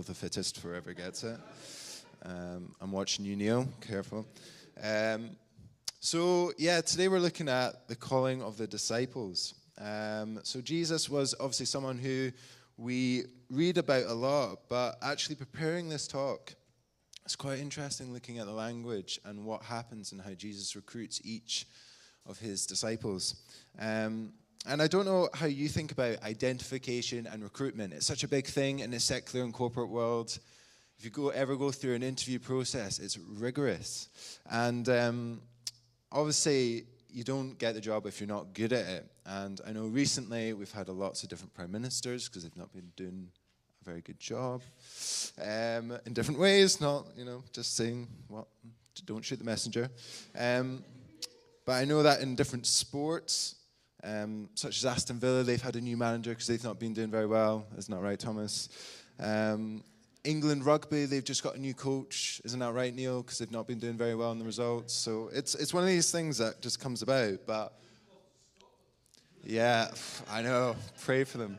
the fittest forever gets it. I'm watching you, Neil. Careful. Today we're looking at the calling of the disciples. So Jesus was obviously someone who we read about a lot, but actually preparing this talk, it's quite interesting looking at the language and what happens and how Jesus recruits each of his disciples. And I don't know how you think about identification and recruitment. It's such a big thing in the secular and corporate world. If you ever go through an interview process, it's rigorous. And obviously, you don't get the job if you're not good at it. And I know recently we've had lots of different prime ministers because they've not been doing a very good job in different ways, not, just saying, don't shoot the messenger. But I know that in different sports, such as Aston Villa, they've had a new manager because they've not been doing very well. Isn't that right, Thomas? England rugby, they've just got a new coach. Isn't that right, Neil? Because they've not been doing very well in the results. So it's one of these things that just comes about. But yeah, I know. Pray for them.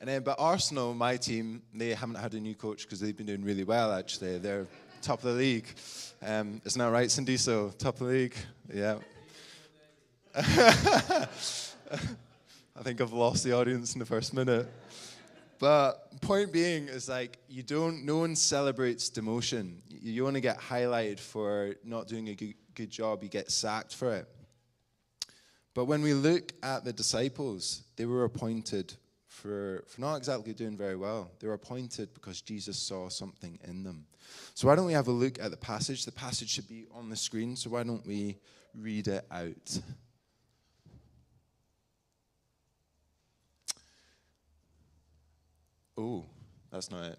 But Arsenal, my team, they haven't had a new coach because they've been doing really well. Actually, they're top of the league. Isn't that right, Cindy? So top of the league, yeah. I think I've lost the audience in the first minute. But point being is no one celebrates demotion. You only get highlighted for not doing a good job. You get sacked for it. But when we look at the disciples, they were appointed for not exactly doing very well. They were appointed because Jesus saw something in them. So why don't we have a look at the passage? The passage should be on the screen, so why don't we read it out? Oh, that's not it.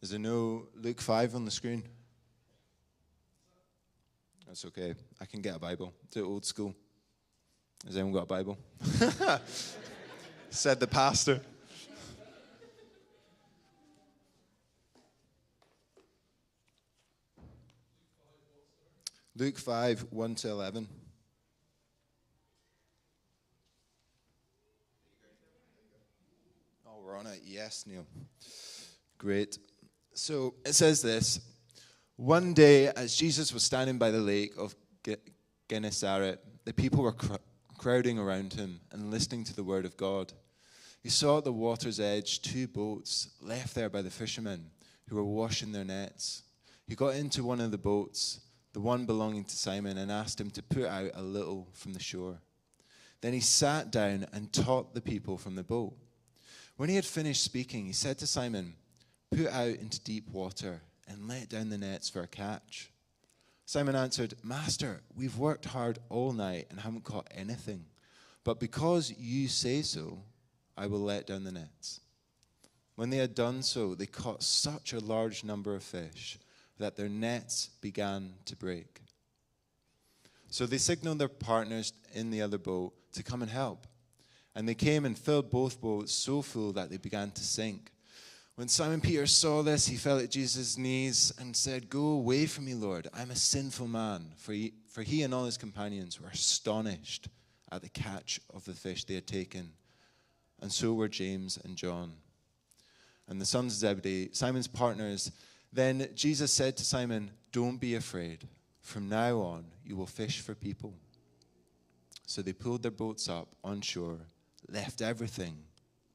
Is there no Luke 5 on the screen? That's okay. I can get a Bible. Do it old school. Has anyone got a Bible? Said the pastor. Luke 5, 1 to 11. We're on it. Yes, Neil. Great. So it says this. One day, as Jesus was standing by the lake of Gennesaret, the people were crowding around him and listening to the word of God. He saw at the water's edge 2 boats left there by the fishermen who were washing their nets. He got into one of the boats, the one belonging to Simon, and asked him to put out a little from the shore. Then he sat down and taught the people from the boat. When he had finished speaking, he said to Simon, "Put out into deep water and let down the nets for a catch." Simon answered, "Master, we've worked hard all night and haven't caught anything. But because you say so, I will let down the nets." When they had done so, they caught such a large number of fish that their nets began to break. So they signaled their partners in the other boat to come and help. And they came and filled both boats so full that they began to sink. When Simon Peter saw this, he fell at Jesus' knees and said, "Go away from me, Lord. I'm a sinful man." For he and all his companions were astonished at the catch of the fish they had taken. And so were James and John, and the sons of Zebedee, Simon's partners. Then Jesus said to Simon, "Don't be afraid. From now on, you will fish for people." So they pulled their boats up on shore, left everything,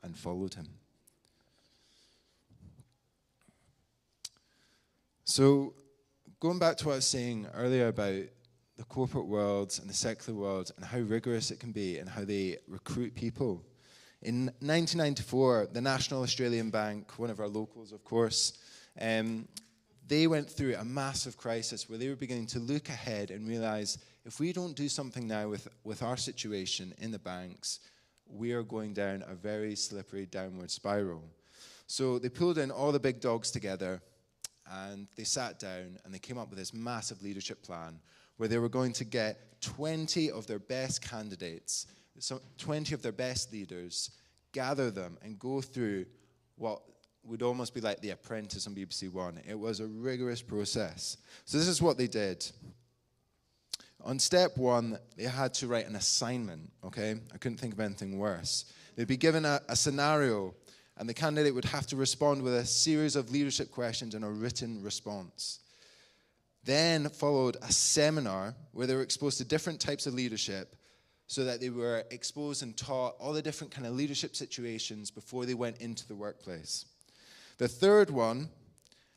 and followed him. So, going back to what I was saying earlier about the corporate world and the secular world and how rigorous it can be and how they recruit people. In 1994, the National Australian Bank, one of our locals, of course, they went through a massive crisis where they were beginning to look ahead and realize if we don't do something now with our situation in the banks, we are going down a very slippery downward spiral. So they pulled in all the big dogs together and they sat down and they came up with this massive leadership plan where they were going to get 20 of their best candidates, 20 of their best leaders, gather them and go through what would almost be like The Apprentice on BBC One. It was a rigorous process. So this is what they did. On step 1, they had to write an assignment, okay? I couldn't think of anything worse. They'd be given a scenario, And the candidate would have to respond with a series of leadership questions and a written response. Then followed a seminar where they were exposed to different types of leadership so that they were exposed and taught all the different kind of leadership situations before they went into the workplace. The third one,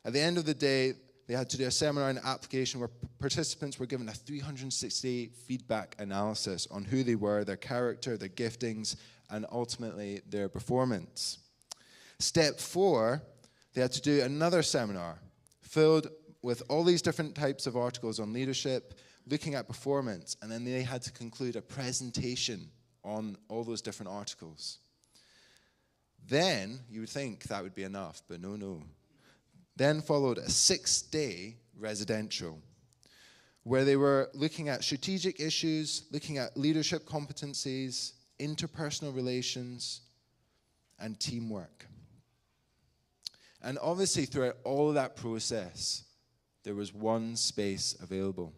at the end of the day, they had to do a seminar and application where participants were given a 360 feedback analysis on who they were, their character, their giftings, and ultimately their performance. Step 4, they had to do another seminar filled with all these different types of articles on leadership, looking at performance, and then they had to conclude a presentation on all those different articles. Then you would think that would be enough, but no. Then followed a 6-day residential, where they were looking at strategic issues, looking at leadership competencies, interpersonal relations, and teamwork. And obviously, throughout all of that process, there was one space available.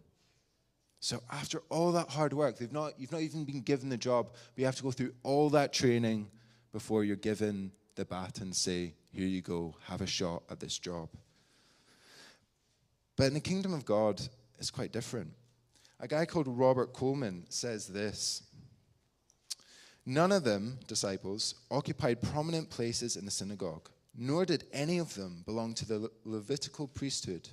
So after all that hard work, you've not even been given the job, but you have to go through all that training before you're given the baton and say, here you go, have a shot at this job. But in the kingdom of God, it's quite different. A guy called Robert Coleman says this: none of them, disciples, occupied prominent places in the synagogue, nor did any of them belong to the Levitical priesthood.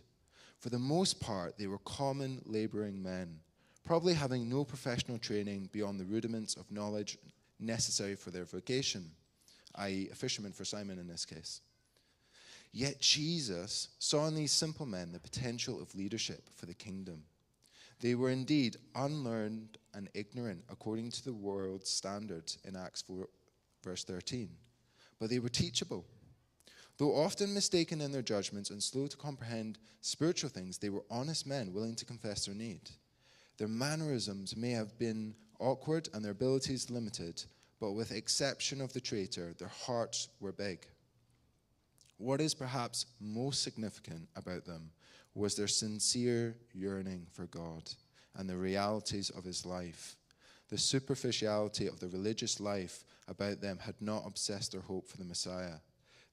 For the most part, they were common laboring men, probably having no professional training beyond the rudiments of knowledge necessary for their vocation, i.e., a fisherman for Simon in this case. Yet Jesus saw in these simple men the potential of leadership for the kingdom. They were indeed unlearned and ignorant according to the world's standards in Acts 4, verse 13, but they were teachable. Though often mistaken in their judgments and slow to comprehend spiritual things, they were honest men willing to confess their need. Their mannerisms may have been awkward and their abilities limited, but with the exception of the traitor, their hearts were big. What is perhaps most significant about them was their sincere yearning for God and the realities of his life. The superficiality of the religious life about them had not obsessed their hope for the Messiah.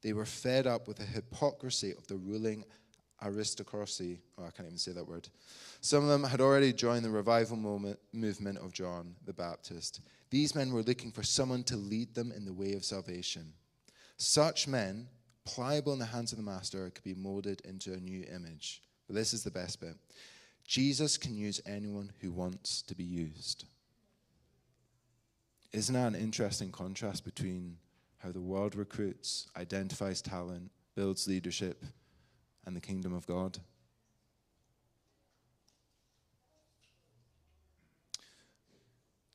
They were fed up with the hypocrisy of the ruling aristocracy. Oh, I can't even say that word. Some of them had already joined the revival movement of John the Baptist. These men were looking for someone to lead them in the way of salvation. Such men, pliable in the hands of the master, could be molded into a new image. But this is the best bit. Jesus can use anyone who wants to be used. Isn't that an interesting contrast between how the world recruits, identifies talent, builds leadership, and the kingdom of God?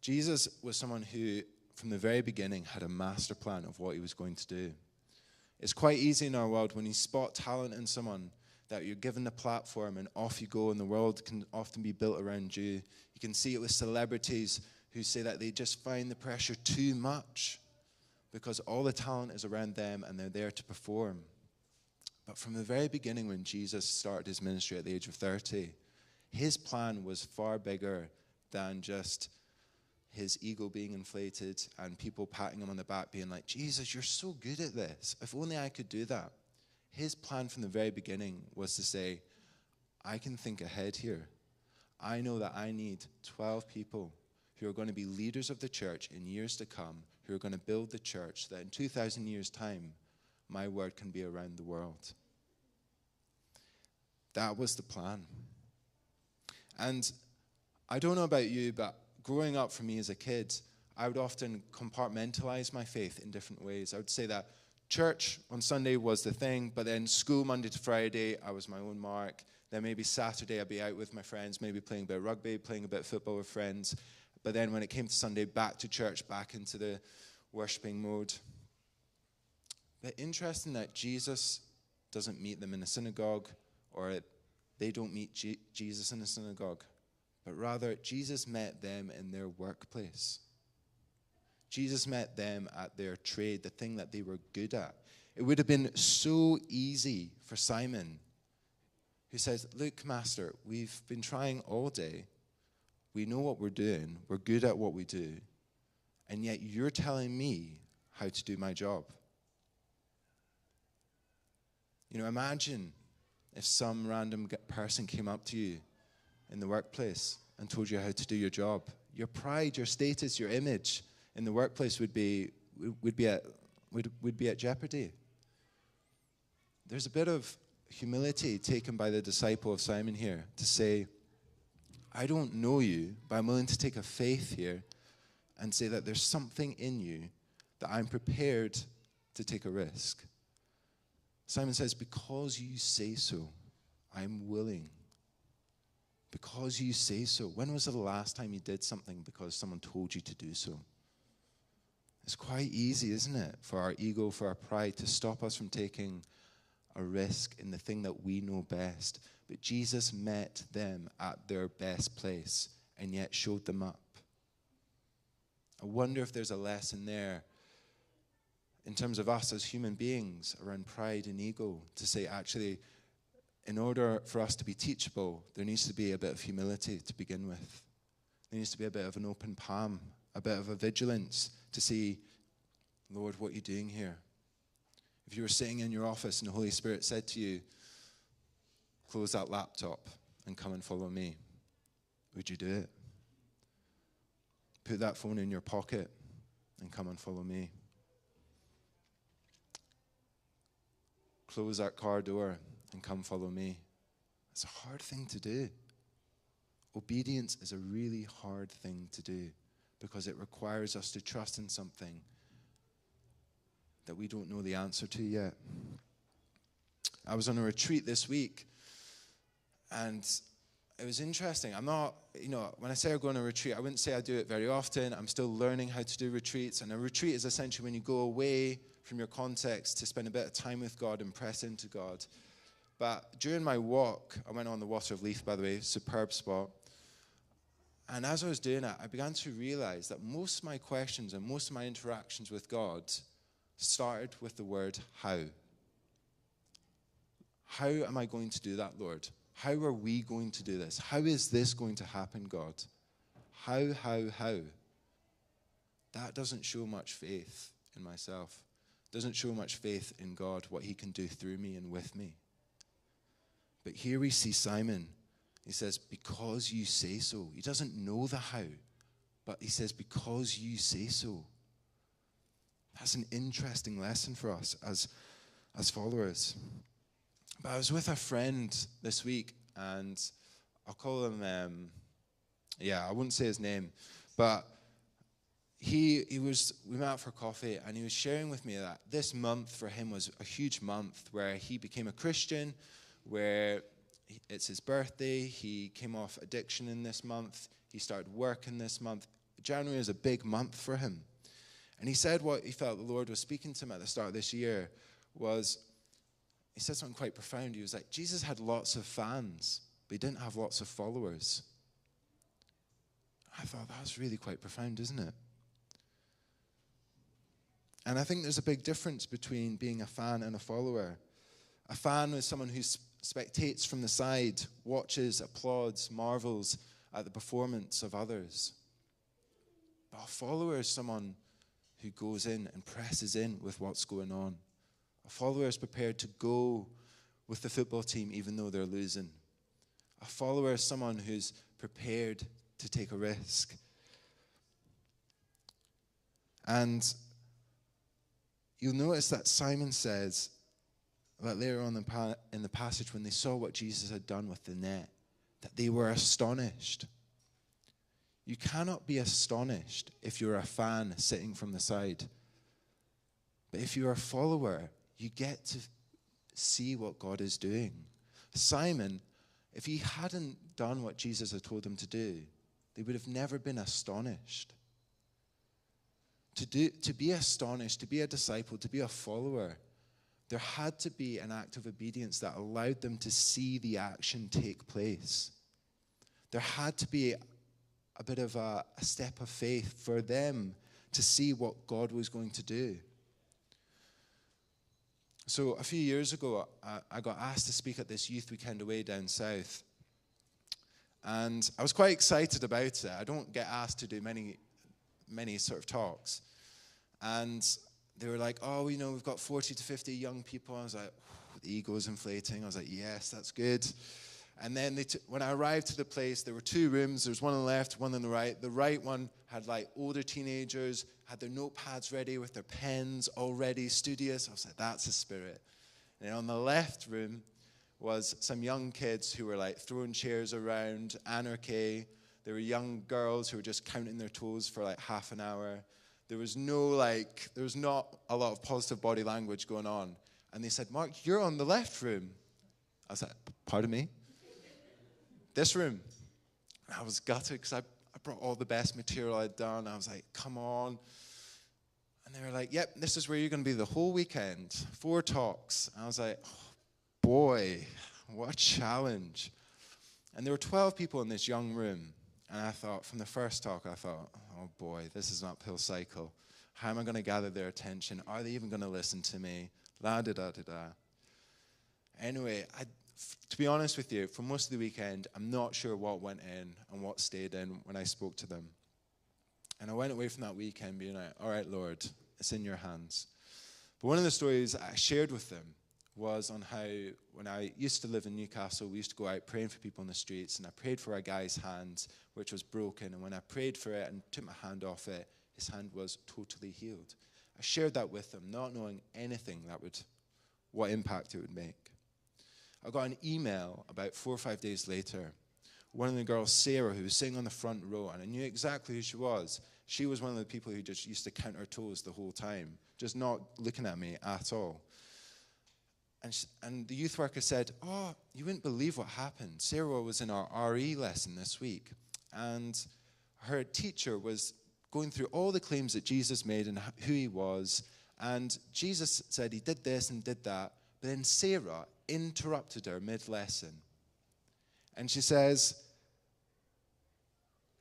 Jesus was someone who, from the very beginning, had a master plan of what he was going to do. It's quite easy in our world when you spot talent in someone that you're given a platform and off you go, and the world can often be built around you. You can see it with celebrities who say that they just find the pressure too much because all the talent is around them and they're there to perform. But from the very beginning, when Jesus started his ministry at the age of 30, his plan was far bigger than just his ego being inflated and people patting him on the back being like, Jesus, you're so good at this. If only I could do that. His plan from the very beginning was to say, I can think ahead here. I know that I need 12 people who are going to be leaders of the church in years to come, who are going to build the church, that in 2,000 years' time, my word can be around the world. That was the plan. And I don't know about you, but growing up for me as a kid, I would often compartmentalize my faith in different ways. I would say that church on Sunday was the thing, but then school Monday to Friday, I was my own mark. Then maybe Saturday, I'd be out with my friends, maybe playing a bit of rugby, playing a bit of football with friends. But then when it came to Sunday, back to church, back into the worshiping mode. But interesting that Jesus doesn't meet them in a synagogue, or they don't meet Jesus in a synagogue, but rather Jesus met them in their workplace. Jesus met them at their trade, the thing that they were good at. It would have been so easy for Simon, who says, look, Master, we've been trying all day. We know what we're doing. We're good at what we do. And yet you're telling me how to do my job. Imagine if some random person came up to you in the workplace and told you how to do your job. Your pride, your status, your image in the workplace would be at jeopardy. There's a bit of humility taken by the disciple of Simon here to say, I don't know you, but I'm willing to take a faith here and say that there's something in you that I'm prepared to take a risk. Simon says, because you say so, I'm willing. Because you say so. When was the last time you did something because someone told you to do so? It's quite easy, isn't it, for our ego, for our pride, to stop us from taking a risk in the thing that we know best. But Jesus met them at their best place and yet showed them up. I wonder if there's a lesson there in terms of us as human beings around pride and ego, to say, actually, in order for us to be teachable, there needs to be a bit of humility to begin with. There needs to be a bit of an open palm, a bit of a vigilance to see, Lord, what are you doing here? If you were sitting in your office and the Holy Spirit said to you, close that laptop and come and follow me, would you do it? Put that phone in your pocket and come and follow me. Close that car door and come follow me. It's a hard thing to do. Obedience is a really hard thing to do because it requires us to trust in something that we don't know the answer to yet. I was on a retreat this week, and it was interesting. I'm not, when I say I go on a retreat, I wouldn't say I do it very often. I'm still learning how to do retreats, and a retreat is essentially when you go away from your context to spend a bit of time with God and press into God. But during my walk, I went on the Water of Leith, by the way, superb spot. And as I was doing it, I began to realize that most of my questions and most of my interactions with God started with the word how. How am I going to do that, Lord? How are we going to do this? How is this going to happen, God? How? That doesn't show much faith in myself. Doesn't show much faith in God, what he can do through me and with me. But here we see Simon. He says, because you say so. He doesn't know the how, but he says, because you say so. That's an interesting lesson for us as followers. But I was with a friend this week, and I'll call him, I wouldn't say his name, but we met out for coffee, and he was sharing with me that this month for him was a huge month where he became a Christian, where it's his birthday. He came off addiction in this month. He started working this month. January is a big month for him. And he said what he felt the Lord was speaking to him at the start of this year was, he said something quite profound. He was like, Jesus had lots of fans, but he didn't have lots of followers. I thought, that's really quite profound, isn't it? And I think there's a big difference between being a fan and a follower. A fan is someone who spectates from the side, watches, applauds, marvels at the performance of others. But a follower is someone who goes in and presses in with what's going on. A follower is prepared to go with the football team even though they're losing. A follower is someone who's prepared to take a risk. And you'll notice that Simon says that later on in the passage, when they saw what Jesus had done with the net, that they were astonished. You cannot be astonished if you're a fan sitting from the side. But if you're a follower, you get to see what God is doing. Simon, if he hadn't done what Jesus had told him to do, they would have never been astonished. To be astonished, to be a disciple, to be a follower, there had to be an act of obedience that allowed them to see the action take place. There had to be a bit of a step of faith for them to see what God was going to do. So a few years ago, I got asked to speak at this youth weekend away down south. And I was quite excited about it. I don't get asked to do many sort of talks. And they were like, oh, we've got 40 to 50 young people. I was like, the ego was inflating. I was like, yes, that's good. And then when I arrived to the place, there were 2 rooms. There was one on the left, one on the right. The right one had like older teenagers, had their notepads ready with their pens already, studious. I was like, that's the spirit. And on the left room was some young kids who were like throwing chairs around, anarchy. There were young girls who were just counting their toes for like half an hour. There was not a lot of positive body language going on. And they said, Mark, you're on the left room. I was like, pardon me? This room. And I was gutted because I brought all the best material I'd done. I was like, come on. And they were like, yep, this is where you're going to be the whole weekend. 4 talks. And I was like, oh, boy, what a challenge. And there were 12 people in this young room. And I thought, from the first talk, I thought, oh boy, this is an uphill cycle. How am I going to gather their attention? Are they even going to listen to me? La-da-da-da-da. Anyway, to be honest with you, for most of the weekend, I'm not sure what went in and what stayed in when I spoke to them. And I went away from that weekend being like, all right, Lord, it's in your hands. But one of the stories I shared with them was on how when I used to live in Newcastle, we used to go out praying for people in the streets, and I prayed for a guy's hand, which was broken. And when I prayed for it and took my hand off it, his hand was totally healed. I shared that with them, not knowing anything what impact it would make. I got an email about 4 or 5 days later. One of the girls, Sarah, who was sitting on the front row, and I knew exactly who she was. She was one of the people who just used to count her toes the whole time, just not looking at me at all. And the youth worker said, oh, you wouldn't believe what happened. Sarah was in our RE lesson this week, and her teacher was going through all the claims that Jesus made and who he was, and Jesus said he did this and did that, but then Sarah interrupted her mid-lesson. And she says,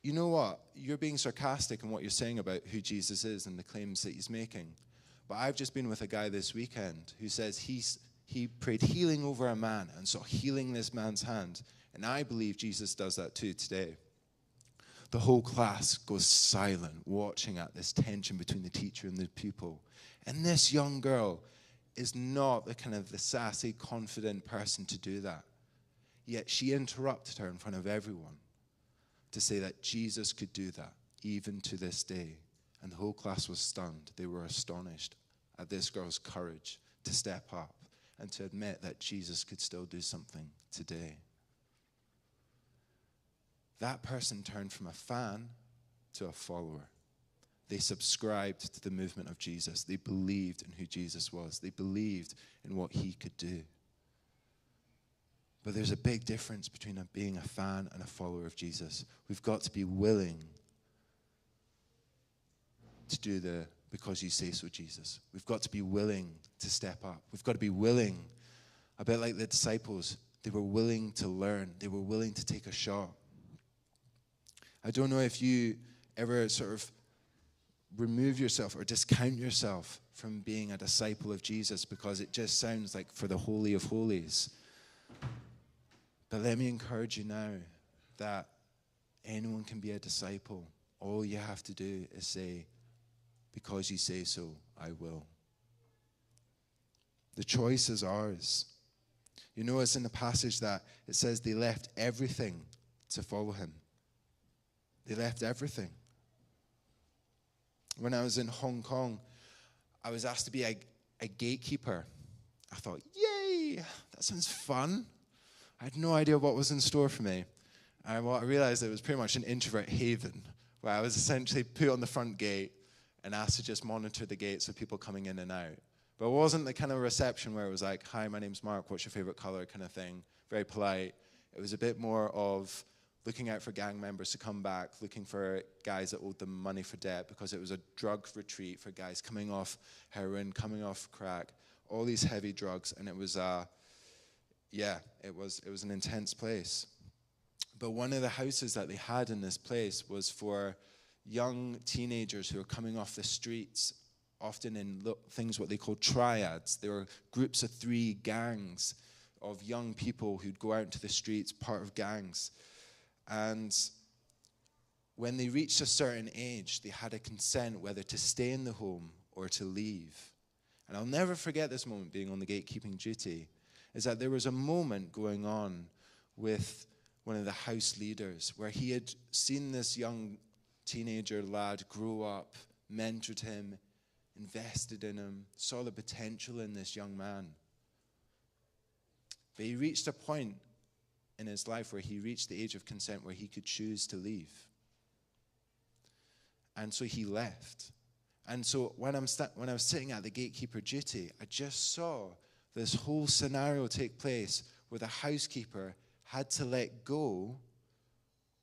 you know what? You're being sarcastic in what you're saying about who Jesus is and the claims that he's making. But I've just been with a guy this weekend who says he prayed healing over a man and saw healing in this man's hand. And I believe Jesus does that too today. The whole class goes silent, watching at this tension between the teacher and the pupil. And this young girl is not the sassy, confident person to do that. Yet she interrupted her in front of everyone to say that Jesus could do that, even to this day. And the whole class was stunned. They were astonished at this girl's courage to step up and to admit that Jesus could still do something today. That person turned from a fan to a follower. They subscribed to the movement of Jesus. They believed in who Jesus was. They believed in what he could do. But there's a big difference between being a fan and a follower of Jesus. We've got to be willing to do the because you say so, Jesus. We've got to be willing to step up. We've got to be willing, a bit like the disciples. They were willing to learn. They were willing to take a shot. I don't know if you ever sort of remove yourself or discount yourself from being a disciple of Jesus because it just sounds like for the Holy of Holies. But let me encourage you now that anyone can be a disciple. All you have to do is say, because you say so, I will. The choice is ours. You know, it's in the passage that it says they left everything to follow him. They left everything. When I was in Hong Kong, I was asked to be a gatekeeper. I thought, yay, that sounds fun. I had no idea what was in store for me. And what I realized it was pretty much an introvert haven, where I was essentially put on the front gate and asked to just monitor the gates of people coming in and out. But it wasn't the kind of reception where it was like, hi, my name's Mark, what's your favorite color kind of thing. Very polite. It was a bit more of looking out for gang members to come back, looking for guys that owed them money for debt, because it was a drug retreat for guys coming off heroin, coming off crack, all these heavy drugs. And it was, it was an intense place. But one of the houses that they had in this place was for young teenagers who were coming off the streets, often in things what they call triads. There were groups of 3 gangs of young people who'd go out into the streets, part of gangs. And when they reached a certain age, they had a consent whether to stay in the home or to leave. And I'll never forget this moment being on the gatekeeping duty, is that there was a moment going on with one of the house leaders where he had seen this young teenager lad grow up, mentored him, invested in him, saw the potential in this young man. But he reached a point in his life where he reached the age of consent where he could choose to leave. And so he left. And so when I was sitting at the gatekeeper duty, I just saw this whole scenario take place where the housekeeper had to let go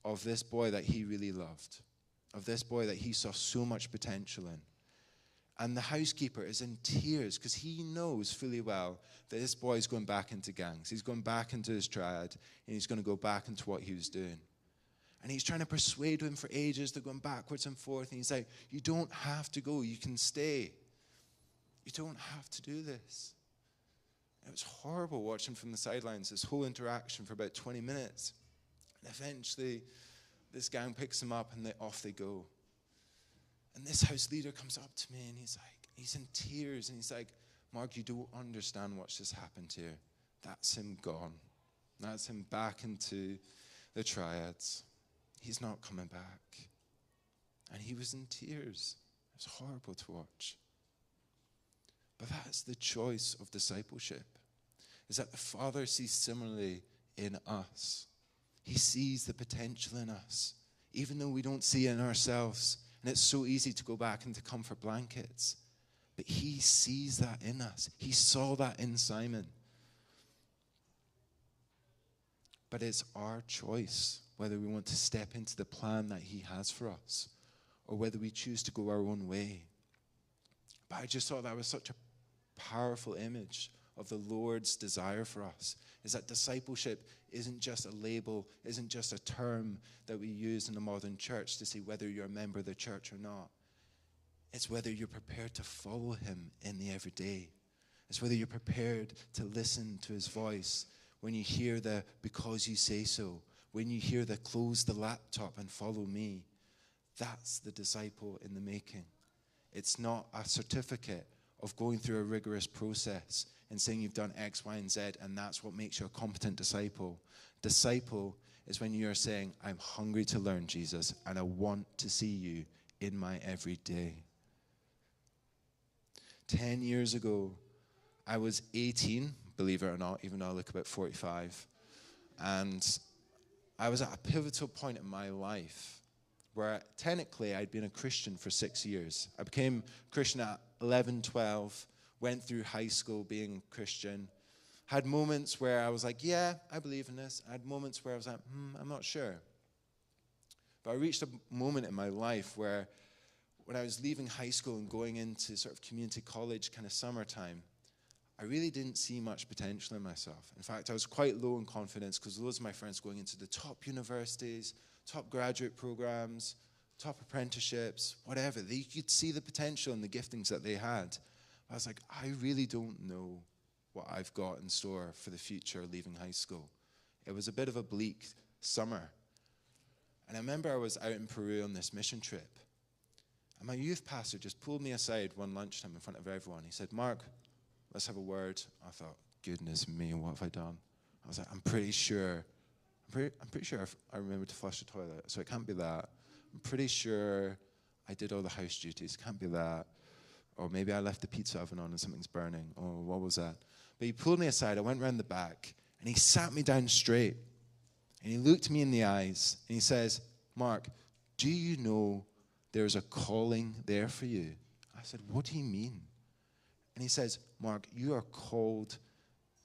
of this boy that he really loved, of this boy that he saw so much potential in. And the housekeeper is in tears because he knows fully well that this boy is going back into gangs. He's going back into his triad, and he's going to go back into what he was doing. And he's trying to persuade him for ages. They're going backwards and forth. And he's like, you don't have to go. You can stay. You don't have to do this. It was horrible watching from the sidelines this whole interaction for about 20 minutes. And eventually, this gang picks him up and off they go. And this house leader comes up to me and he's in tears. And he's like, Mark, you don't understand what's just happened here. That's him gone. That's him back into the triads. He's not coming back. And he was in tears. It was horrible to watch. But that's the choice of discipleship, is that the Father sees similarly in us. He sees the potential in us, even though we don't see it in ourselves. And it's so easy to go back into comfort blankets. But he sees that in us. He saw that in Simon. But it's our choice whether we want to step into the plan that he has for us or whether we choose to go our own way. But I just thought that was such a powerful image of the Lord's desire for us, is that discipleship isn't just a label, isn't just a term that we use in the modern church to say whether you're a member of the church or not. It's whether you're prepared to follow him in the everyday. It's whether you're prepared to listen to his voice when you hear the because you say so, when you hear the close the laptop and follow me. That's the disciple in the making. It's not a certificate of going through a rigorous process and saying you've done X, Y, and Z, and that's what makes you a competent disciple. Disciple is when you're saying, I'm hungry to learn, Jesus, and I want to see you in my everyday. 10 years ago, I was 18, believe it or not, even though I look about 45. And I was at a pivotal point in my life where technically I'd been a Christian for 6 years. I became a Christian at 11, 12, went through high school being Christian, had moments where I was like, yeah, I believe in this. I had moments where I was like, I'm not sure. But I reached a moment in my life where when I was leaving high school and going into sort of community college kind of summertime, I really didn't see much potential in myself. In fact, I was quite low in confidence because loads of my friends going into the top universities, top graduate programs, top apprenticeships, whatever. They could see the potential and the giftings that they had. I was like, I really don't know what I've got in store for the future leaving high school. It was a bit of a bleak summer. And I remember I was out in Peru on this mission trip. And my youth pastor just pulled me aside one lunchtime in front of everyone. He said, Mark, let's have a word. I thought, goodness me, what have I done? I was like, I'm pretty sure I remember to flush the toilet, so it can't be that. I'm pretty sure I did all the house duties. Can't be that. Or maybe I left the pizza oven on and something's burning. Oh, what was that? But he pulled me aside. I went round the back, and he sat me down straight. And he looked me in the eyes, and he says, Mark, do you know there's a calling there for you? I said, what do you mean? And he says, Mark, you are called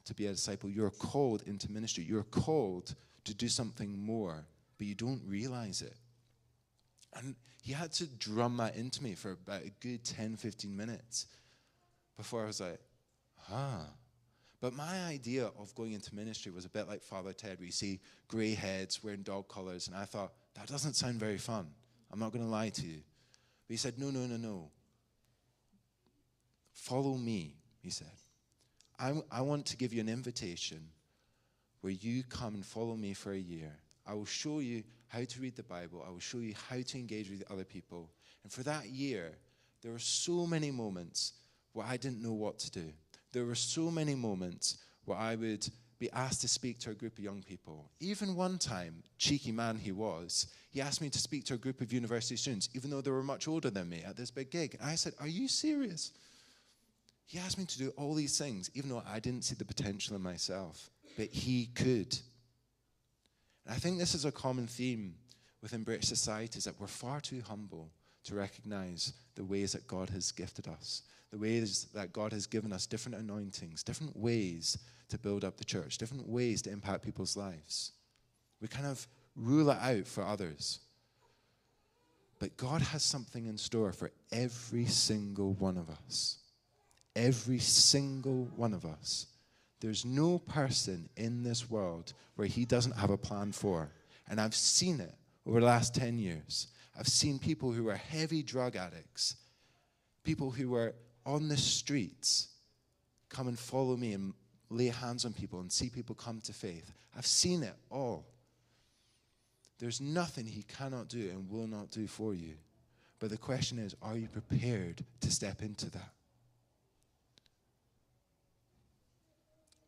to be a disciple. You're called into ministry. You're called to do something more, but you don't realize it. And he had to drum that into me for about a good 10, 15 minutes before I was like, But my idea of going into ministry was a bit like Father Ted, where you see grey heads wearing dog collars, and I thought, that doesn't sound very fun. I'm not going to lie to you. But he said, no. Follow me, he said. I want to give you an invitation where you come and follow me for a year. I will show you how to read the Bible. I will show you how to engage with other people. And for that year, There were so many moments where I didn't know what to do. There were so many moments where I would be asked to speak to a group of young people. Even one time, cheeky man he was, he asked me to speak to a group of university students, even though they were much older than me, at this big gig. And I said, "Are you serious?" He asked me to do all these things, even though I didn't see the potential in myself. But he could. And I think this is a common theme within British society, is that we're far too humble to recognize the ways that God has gifted us, the ways that God has given us different anointings, different ways to build up the church, different ways to impact people's lives. We kind of rule it out for others. But God has something in store for every single one of us. Every single one of us. There's no person in this world where he doesn't have a plan for. And I've seen it over the last 10 years. I've seen people who are heavy drug addicts, people who are on the streets, come and follow me and lay hands on people and see people come to faith. I've seen it all. There's nothing he cannot do and will not do for you. But the question is, are you prepared to step into that?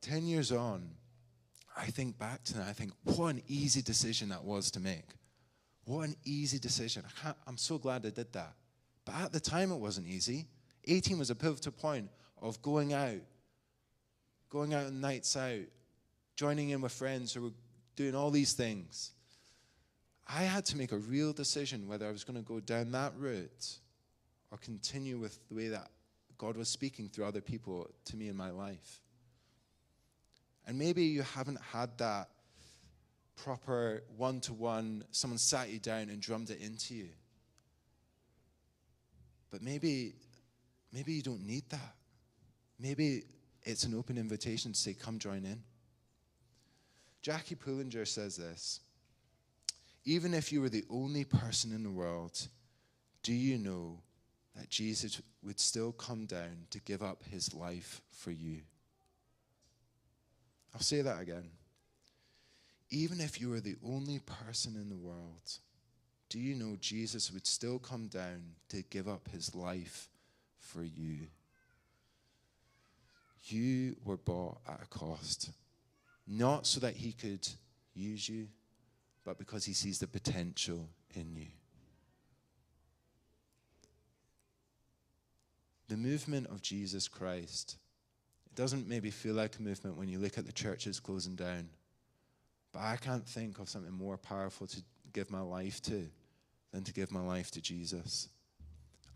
10 years on, I think back to that, I think, what an easy decision that was to make. What an easy decision. I'm so glad I did that. But at the time, it wasn't easy. 18 was a pivotal point of going out on nights out, joining in with friends who were doing all these things. I had to make a real decision whether I was going to go down that route or continue with the way that God was speaking through other people to me in my life. And maybe you haven't had that proper one-to-one, someone sat you down and drummed it into you. But maybe you don't need that. Maybe it's an open invitation to say, come join in. Jackie Pullinger says this: even if you were the only person in the world, do you know that Jesus would still come down to give up his life for you? I'll say that again. Even if you were the only person in the world, do you know Jesus would still come down to give up his life for you? You were bought at a cost, not so that he could use you, but because he sees the potential in you. The movement of Jesus Christ, it doesn't maybe feel like a movement when you look at the churches closing down. But I can't think of something more powerful to give my life to than to give my life to Jesus.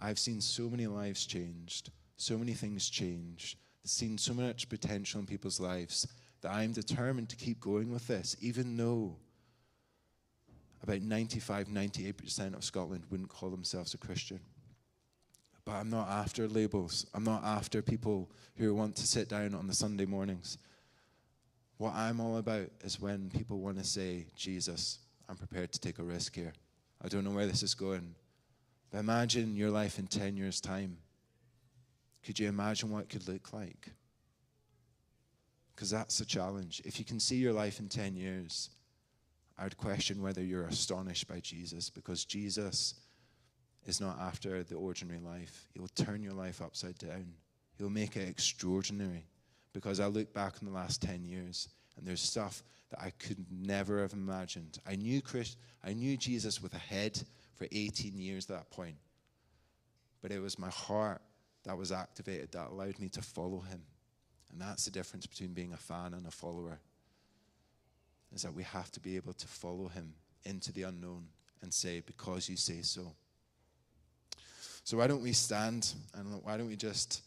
I've seen so many lives changed, so many things changed, seen so much potential in people's lives that I'm determined to keep going with this, even though about 98% of Scotland wouldn't call themselves a Christian. But I'm not after labels. I'm not after people who want to sit down on the Sunday mornings. What I'm all about is when people want to say, Jesus, I'm prepared to take a risk here. I don't know where this is going. But imagine your life in 10 years' time. Could you imagine what it could look like? Because that's the challenge. If you can see your life in 10 years, I would question whether you're astonished by Jesus, because Jesus is not after the ordinary life. He will turn your life upside down. He'll make it extraordinary. Because I look back on the last 10 years, and there's stuff that I could never have imagined. I knew Jesus with a head for 18 years at that point. But it was my heart that was activated that allowed me to follow him. And that's the difference between being a fan and a follower, is that we have to be able to follow him into the unknown and say, because you say so. So why don't we stand, and why don't we just